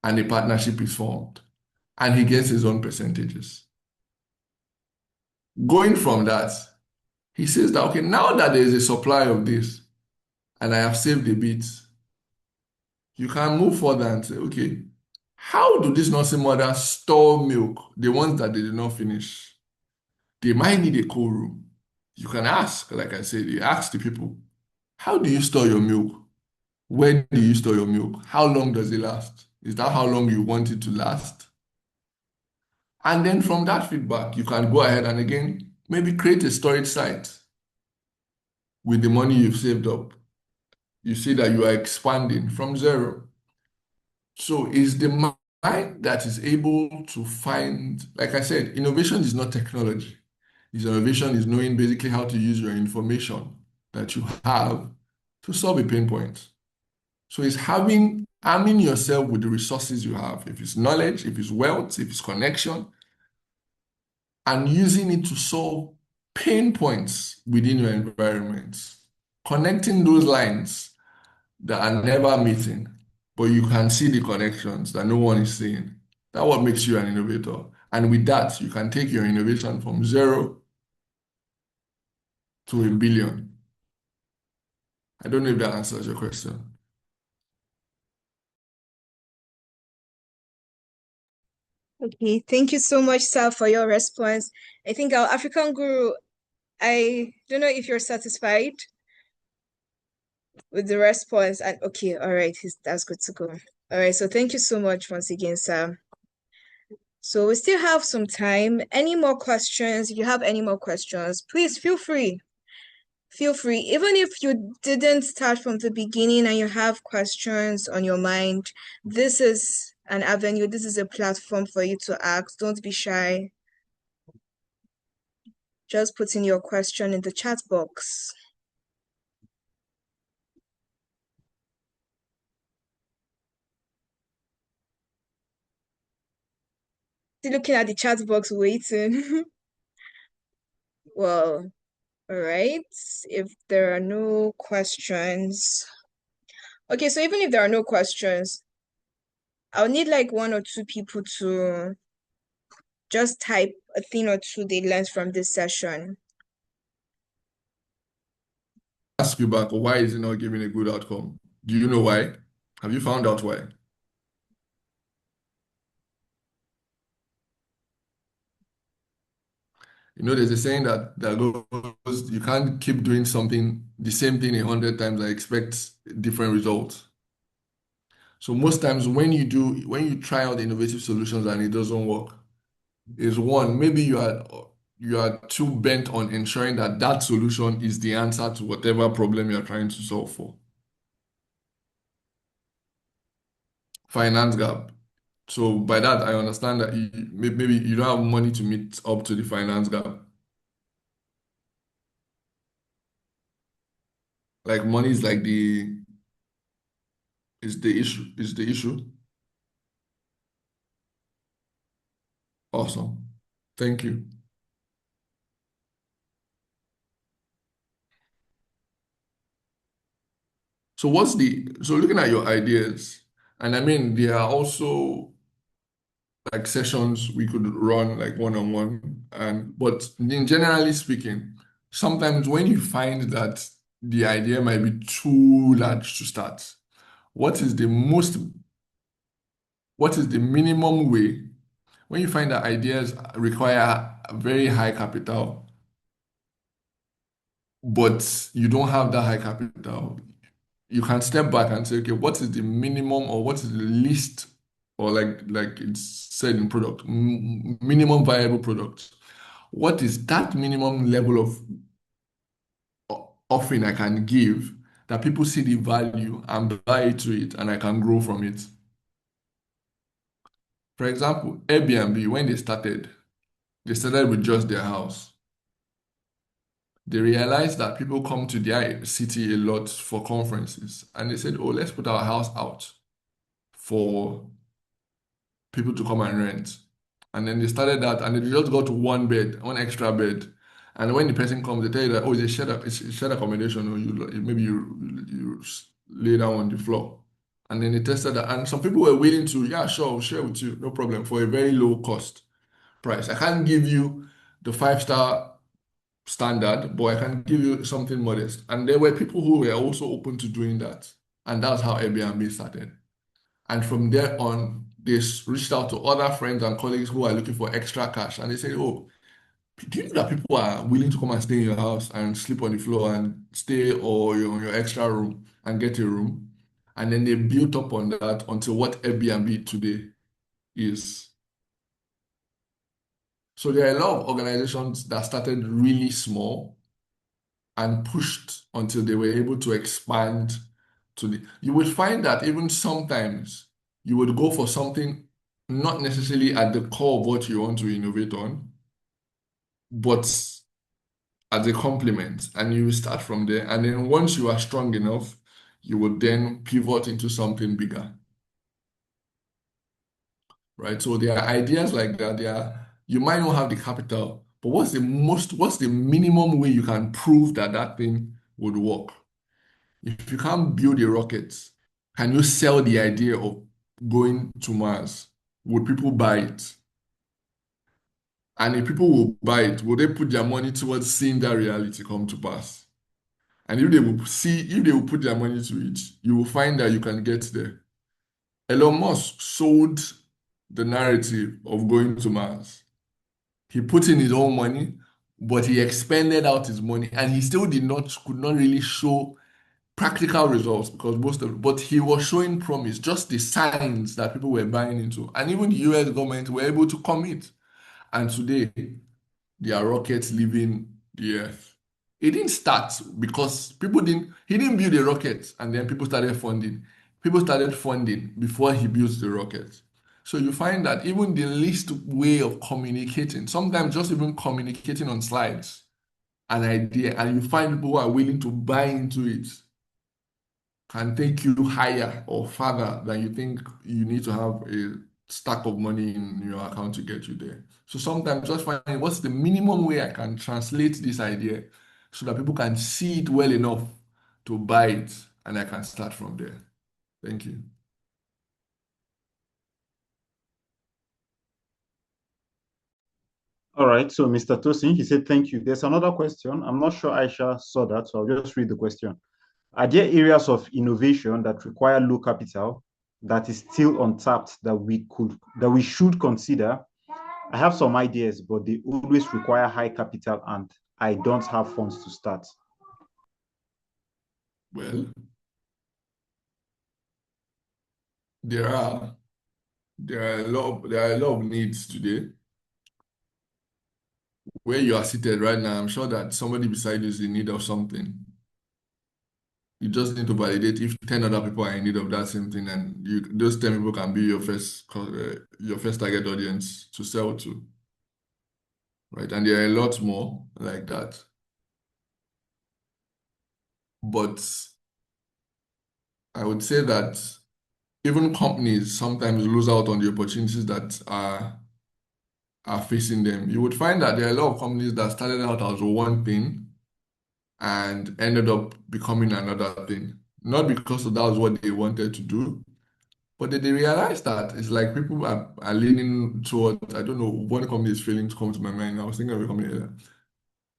and a partnership is formed, and he gets his own percentages. Going from that, he says that, okay, now that there is a supply of this, and I have saved a bit, you can move further and say, okay, how do these nursing mothers store milk, the ones that they did not finish? They might need a cold room. You can ask, like I said, you ask the people, how do you store your milk? Where do you store your milk? How long does it last? Is that how long you want it to last? And then from that feedback, you can go ahead and again, maybe create a storage site with the money you've saved up. You see that you are expanding from zero. So it's the mind that is able to find, like I said, innovation is not technology. Innovation is knowing basically how to use your information that you have to solve a pain point. So it's arming yourself with the resources you have. If it's knowledge, if it's wealth, if it's connection, and using it to solve pain points within your environment. Connecting those lines that are never meeting, but you can see the connections that no one is seeing. That's what makes you an innovator. And with that, you can take your innovation from 0 to $1 billion. I don't know if that answers your question. Okay, thank you so much, sir, for your response. I think our African Guru, I don't know if you're satisfied with the response. And okay, all right, that's good to go. All right, so thank you so much once again, sir. So we still have some time. Any more questions? If you have any more questions, please feel free. feel free. Even if you didn't start from the beginning and you have questions on your mind, this is an avenue, this is a platform for you to ask. Don't be shy. Just put in your question in the chat box. Still looking at the chat box, waiting. Well, all right. If there are no questions. Okay, so even if there are no questions, I'll need like 1 or 2 people to just type a thing or two they learned from this session. Ask you back, why is it not giving a good outcome? Do you know why? Have you found out why? You know, there's a saying that goes, you can't keep doing something, the same thing 100 times and expect different results. So most times when you try out innovative solutions and it doesn't work, is one, maybe you are too bent on ensuring that that solution is the answer to whatever problem you're trying to solve for. Finance gap. So by that, I understand that maybe you don't have money to meet up to the finance gap. Like money is like the issue. Awesome. Thank you. So looking at your ideas, and I mean there are also like sessions we could run like one-on-one, but in generally speaking, sometimes when you find that the idea might be too large to start, what is the minimum way when you find that ideas require a very high capital, but you don't have that high capital, you can step back and say, okay, what is the minimum or what is the least, or like it's said in product, minimum viable product? What is that minimum level of offering I can give that people see the value and buy into it and I can grow from it? For example, Airbnb, when they started with just their house. They realized that people come to their city a lot for conferences, and they said, oh, let's put our house out for people to come and rent. And then they started that, and they just got one extra bed. And when the person comes, they tell you that, oh, it's a shared accommodation, or maybe you lay down on the floor. And then they tested that, and some people were willing to, yeah, sure, I'll share with you, no problem, for a very low cost price. I can't give you the 5-star standard, but I can give you something modest. And there were people who were also open to doing that. And that's how Airbnb started. And from there on, they reached out to other friends and colleagues who are looking for extra cash. And they said, oh, do you know that people are willing to come and stay in your house and sleep on the floor and stay or your extra room and get a room? And then they built up on that until what Airbnb today is. So there are a lot of organizations that started really small and pushed until they were able to expand you would find that even sometimes you would go for something not necessarily at the core of what you want to innovate on, but as a complement, and you start from there. And then once you are strong enough, you would then pivot into something bigger. Right? So there are ideas like that. You might not have the capital, but what's the minimum way you can prove that thing would work? If you can't build a rocket, can you sell the idea of going to Mars? Would people buy it? And if people will buy it, will they put their money towards seeing that reality come to pass? And if they will put their money to it, you will find that you can get there. Elon Musk sold the narrative of going to Mars. He put in his own money, but he expended out his money, and he still could not really show practical results because but he was showing promise, just the signs that people were buying into. And even the US government were able to commit. And today, there are rockets leaving the earth. It didn't start because he didn't build a rocket and then people started funding. People started funding before he built the rocket. So you find that even the least way of communicating, sometimes just even communicating on slides, an idea, and you find people who are willing to buy into it, can take you higher or further than you think you need to have a stack of money in your account to get you there. So sometimes just finding what's the minimum way I can translate this idea so that people can see it well enough to buy it, and I can start from there. Thank you. All right, so Mr. Tosin, he said, thank you. There's another question. I'm not sure Aisha saw that, so I'll just read the question. Are there areas of innovation that require low capital that is still untapped that we should consider? I have some ideas, but they always require high capital and I don't have funds to start. Well, there are a lot of needs today. Where you are seated right now, I'm sure that somebody beside you is in need of something. You just need to validate if 10 other people are in need of that same thing, and those 10 people can be your first target audience to sell to. Right? And there are a lot more like that. But I would say that even companies sometimes lose out on the opportunities that are facing them. You would find that there are a lot of companies that started out as one thing and ended up becoming another thing. Not because that was what they wanted to do, but they realized that it's like people are leaning toward, I don't know, one company is failing to come to my mind. I was thinking of a company like that.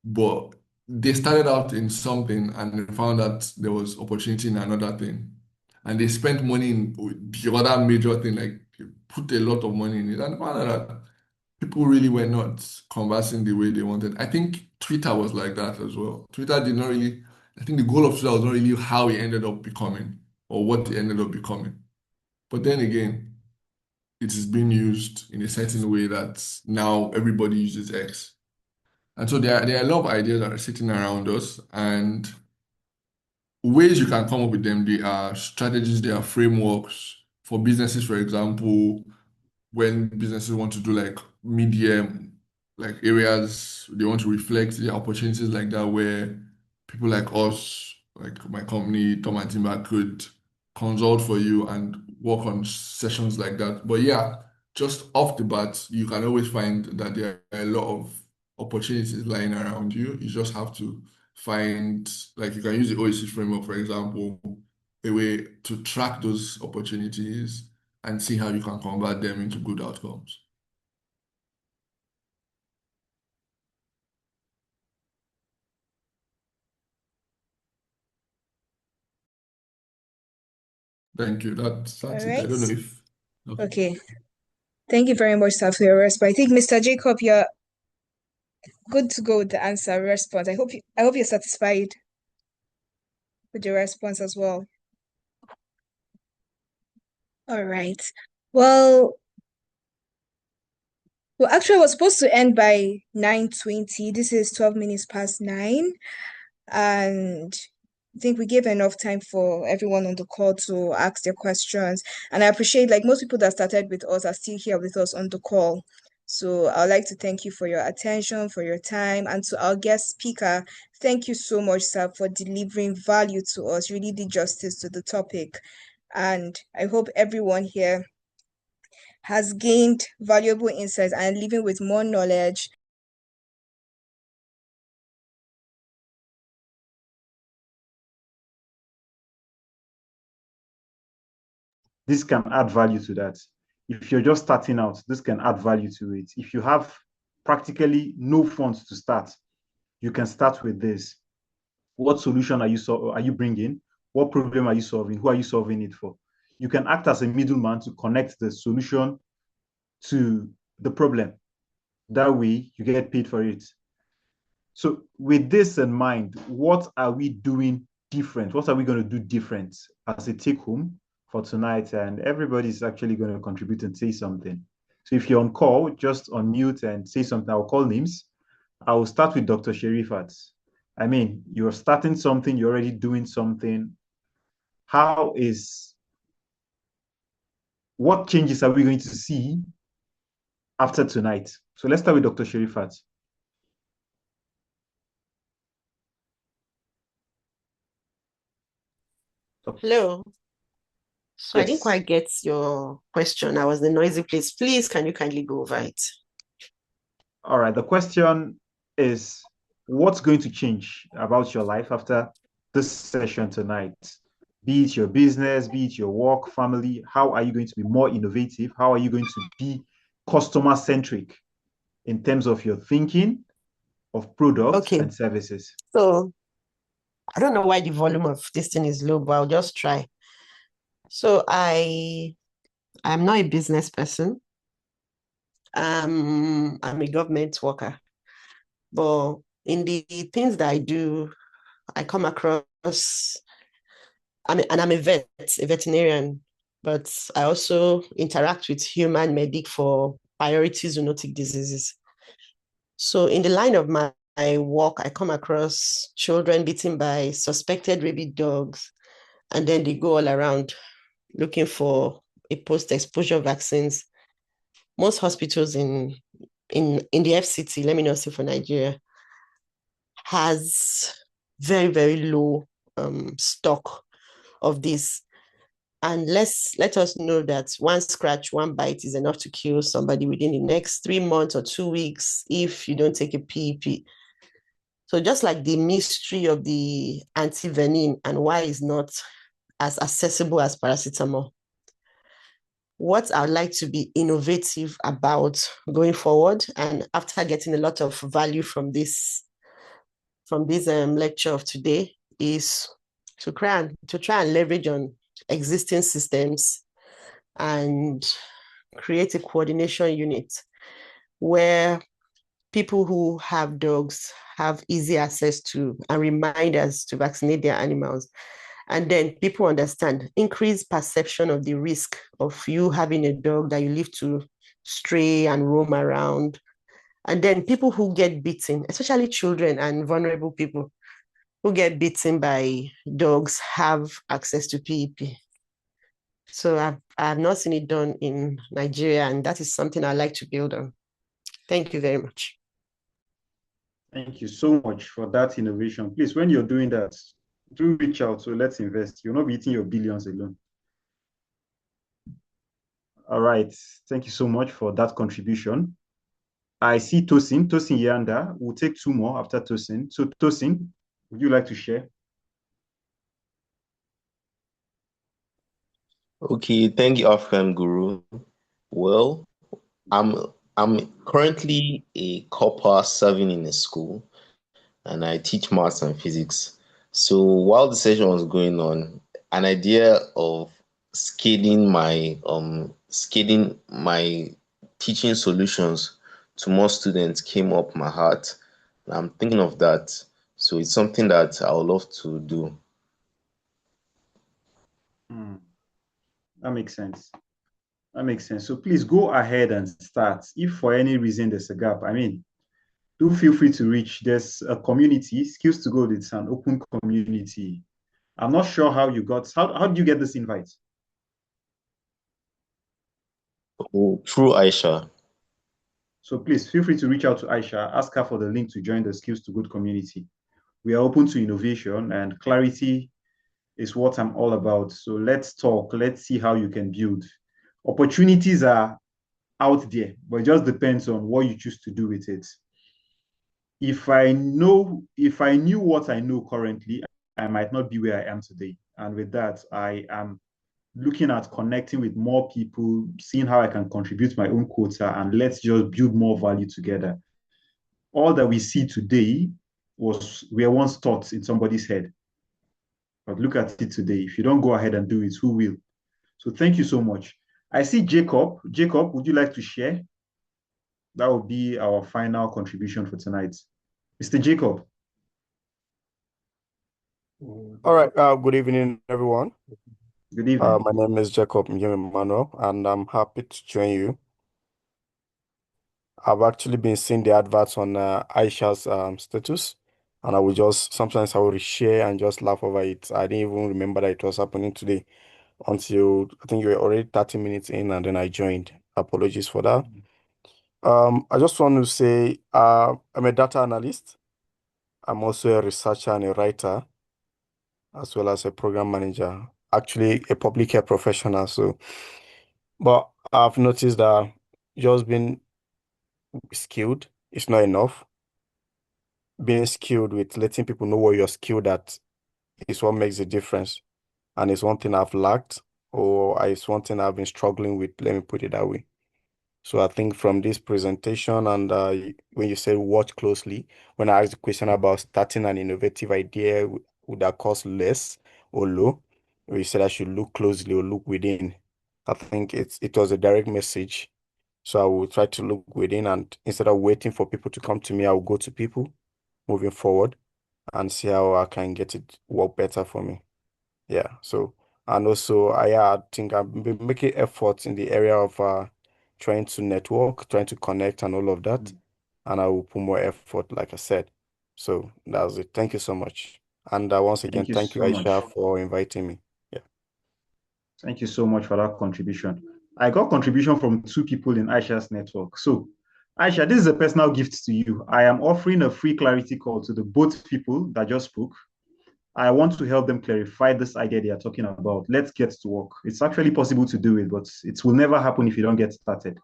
But they started out in something and they found that there was opportunity in another thing. And they spent money in the other major thing, like put a lot of money in it, and found out that people really were not conversing the way they wanted. I think Twitter was like that as well. Twitter did not really, I think the goal of Twitter was not really how it ended up becoming or what it ended up becoming. But then again, it is being used in a certain way that now everybody uses X. And so there are a lot of ideas that are sitting around us, and ways you can come up with them. There are strategies, there are frameworks for businesses, for example, when businesses want to do like medium, like areas, they want to reflect the opportunities like that, where people like us, like my company, 𝗏𝗏𝗏, could consult for you and work on sessions like that. But yeah, just off the bat, you can always find that there are a lot of opportunities lying around you. You just have to find, like you can use the 𝗬𝗎𝐻 framework, for example, a way to track those opportunities and see how you can convert them into good outcomes. Thank you. That's All it. I right. don't know if... Okay. Thank you very much, sir, for your response. I think Mr. Jacob, you're good to go with the answer response. I hope you're satisfied with your response as well. All right. Well, actually, I was supposed to end by 9:20. This is 12 minutes past 9. And I think we gave enough time for everyone on the call to ask their questions. And I appreciate, like, most people that started with us are still here with us on the call. So I'd like to thank you for your attention, for your time, and to our guest speaker, thank you so much, sir, for delivering value to us, really did justice to the topic. And I hope everyone here has gained valuable insights and living with more knowledge. This can add value to that. If you're just starting out, this can add value to it. If you have practically no funds to start, you can start with this. What solution are you bringing? What problem are you solving? Who are you solving it for? You can act as a middleman to connect the solution to the problem. That way, you get paid for it. So with this in mind, what are we doing different? What are we going to do different as a take-home for tonight? And everybody's actually going to contribute and say something. So if you're on call, just unmute and say something. I'll call names. I will start with Dr. Sherifat. I mean, you're starting something, you're already doing something. What changes are we going to see after tonight? So let's start with Dr. Cherifat. Hello. So I didn't Yes. quite get your question. I was in a noisy place. Please, can you kindly go over it? All right. The question is, what's going to change about your life after this session tonight? Be it your business, be it your work, family. How are you going to be more innovative? How are you going to be customer-centric in terms of your thinking of products and services? So I don't know why the volume of this thing is low, but I'll just try. So I'm not a business person. I'm a government worker. But in the things that I do, I come across, I'm a vet, a veterinarian, but I also interact with human medic for priority zoonotic diseases. So in the line of my work, I come across children bitten by suspected rabid dogs, and then they go all around looking for a post-exposure vaccines. Most hospitals in the FCT, let me not say for Nigeria, has very, very low stock of this. And let us know that one scratch, one bite is enough to kill somebody within the next 3 months or 2 weeks if you don't take a PEP. So just like the mystery of the antivenin and why it's not as accessible as paracetamol, what I'd like to be innovative about going forward, and after getting a lot of value from this lecture of today, is to try and leverage on existing systems and create a coordination unit where people who have dogs have easy access to and reminders to vaccinate their animals. And then people understand, increased perception of the risk of you having a dog that you leave to stray and roam around. And then people who get bitten, especially children and vulnerable people who get bitten by dogs, have access to PEP. So I've not seen it done in Nigeria, and that is something I'd like to build on. Thank you very much. Thank you so much for that innovation. Please, when you're doing that, do reach out. So let's invest. You'll not be eating your billions alone. All right. Thank you so much for that contribution. I see Tosin Yanda. We'll take 2 more after Tosin. So Tosin, would you like to share? Okay, thank you, African Guru. Well, I'm currently a copper serving in a school, and I teach maths and physics. So while the session was going on, an idea of scaling my teaching solutions to more students came up my heart. And I'm thinking of that. So it's something that I would love to do. That makes sense. That makes sense. So please go ahead and start. If for any reason there's a gap, I mean, do feel free to reach. There's a community, Skills to Go. It's an open community. I'm not sure how you got, how did you get this invite? Oh, through Aisha. So please feel free to reach out to Aisha, ask her for the link to join the Skills to Good community. We are open to innovation, and clarity is what I'm all about. So let's talk. Let's see how you can build. Opportunities are out there, but it just depends on what you choose to do with it. If I knew what I know currently, I might not be where I am today. And with that, I am looking at connecting with more people, seeing how I can contribute my own quota, and let's just build more value together. All that we see today were once thoughts in somebody's head. But look at it today. If you don't go ahead and do it, who will? So thank you so much. I see Jacob. Jacob, would you like to share? That will be our final contribution for tonight. Mr. Jacob. All right. Good evening, everyone. Good evening. My name is Jacob Emmanuel, and I'm happy to join you. I've actually been seeing the adverts on Aisha's status, And I would just, sometimes I would reshare and just laugh over it. I didn't even remember that it was happening today until I think you were already 30 minutes in and then I joined. Apologies for that. I just want to say I'm a data analyst. I'm also a researcher and a writer, as well as a program manager, actually a public care professional. So, but I've noticed that just being skilled is not enough. Being skilled with letting people know what you're skilled at is what makes the difference. And it's one thing I've lacked, or it's one thing I've been struggling with, let me put it that way. So I think from this presentation and when you said watch closely, when I asked the question about starting an innovative idea, would that cost less or low? Or you said I should look closely or look within. I think it was a direct message. So I will try to look within, and instead of waiting for people to come to me, I will go to people moving forward and see how I can get it work better for me. Yeah. So, and also I think I've been making efforts in the area of trying to network, trying to connect and all of that. And I will put more effort, like I said. So that was it. Thank you so much. And once again, Thank you thank you, so much. Aisha, for inviting me. Yeah. Thank you so much for that contribution. I got contribution from 2 people in Aisha's network. So, Aisha, this is a personal gift to you. I am offering a free clarity call to the both people that just spoke. I want to help them clarify this idea they are talking about. Let's get to work. It's actually possible to do it, but it will never happen if you don't get started.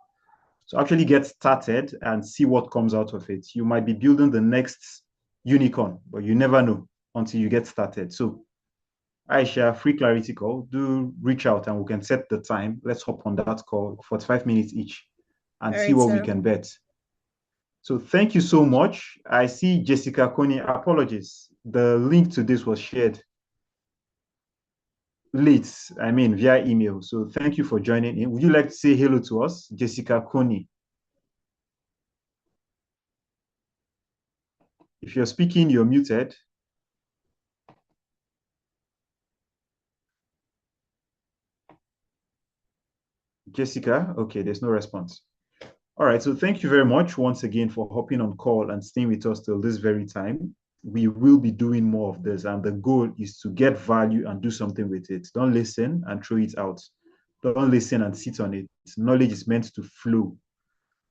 So actually get started and see what comes out of it. You might be building the next unicorn, but you never know until you get started. So Aisha, free clarity call, do reach out and we can set the time. Let's hop on that call, 45 minutes each, and see what we can bet. So thank you so much. I see Jessica Coney, apologies. The link to this was shared late, via email. So thank you for joining in. Would you like to say hello to us, Jessica Coney? If you're speaking, you're muted. Jessica, okay, there's no response. All right, so thank you very much once again for hopping on call and staying with us till this very time. We will be doing more of this, and the goal is to get value and do something with it. Don't listen and throw it out. Don't listen and sit on it. Knowledge is meant to flow.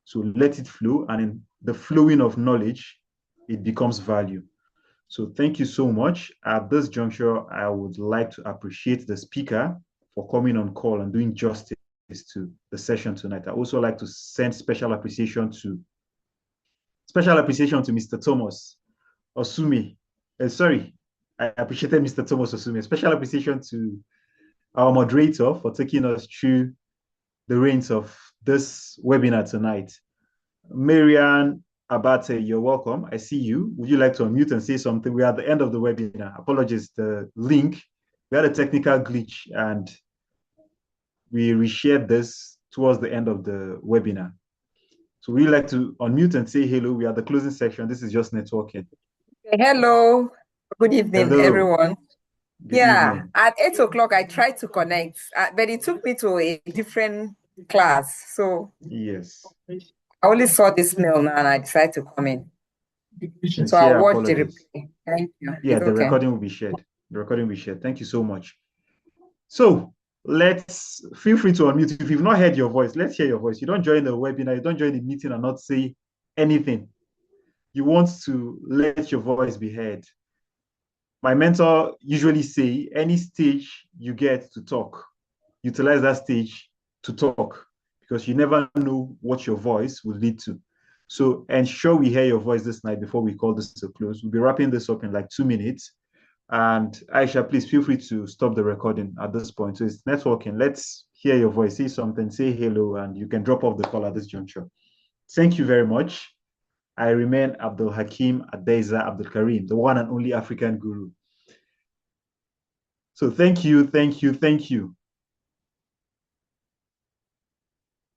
So let it flow, and in the flowing of knowledge, it becomes value. So thank you so much. At this juncture, I would like to appreciate the speaker for coming on call and doing justice to the session tonight. I also like to send special appreciation to Mr. Thomas Osumi. Sorry, I appreciated Mr. Thomas Osumi. Special appreciation to our moderator for taking us through the reins of this webinar tonight. Marian Abate, you're welcome. I see you. Would you like to unmute and say something? We are at the end of the webinar. Apologies, the link. We had a technical glitch and we reshared this towards the end of the webinar. So we like to unmute and say hello. We are the closing section. This is just networking. Hello. Good evening, Hello. Everyone. Good evening. At 8 o'clock, I tried to connect, but it took me to a different class. So yes, I only saw this mail now and I decided to come in. So I'll watch the replay. Thank you. Yeah, it's the okay. recording will be shared. The recording will be shared. Thank you so much. So let's feel free to unmute. If you've not heard your voice, let's hear your voice. You don't join the webinar, you don't join the meeting and not say anything. You want to let your voice be heard. My mentor usually say, any stage you get to talk, utilize that stage to talk, because you never know what your voice will lead to. So ensure we hear your voice this night before we call this to a close. We'll be wrapping this up in like 2 minutes. And Aisha, please feel free to stop the recording at this point. So it's networking. Let's hear your voice, say something, say hello, and you can drop off the call at this juncture. Thank you very much. I remain 𝗵𝗔𝗓𝗍𝗓 𝗪𝗍𝗓, the one and only African guru. So thank you, thank you, thank you.